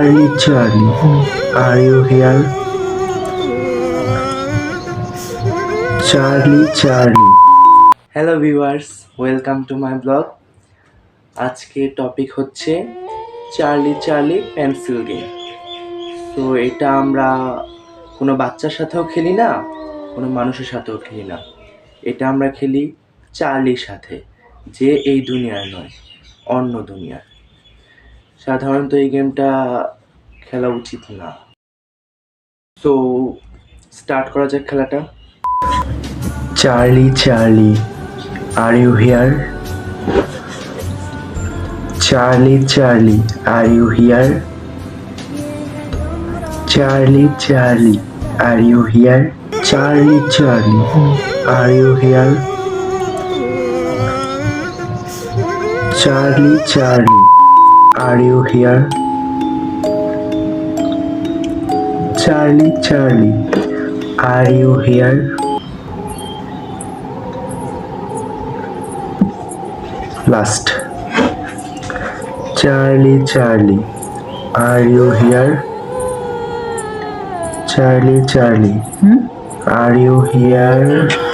Charlie, are you here? Charlie. Hello viewers, welcome to my blog. আজকে topic হচ্ছে Charlie pencil game. তো এটা আমরা কোনো বাচ্চার সাথেও খেলি না, কোনো মানুষের সাথেও খেলি না। এটা আমরা খেলি চার্লির সাথে, যে এই দুনিয়ার নয়, অন্য দুনিয়ার। সাধারণত এই গেমটা খেলা উচিত না। তো স্টার্ট করা যাক খেলাটা। Charlie, are you here? Charlie, are you here? Charlie, are you here? Charlie, are you here? Charlie, are you here? Charlie, are you here? Last. Charlie, are you here? Charlie, are you here?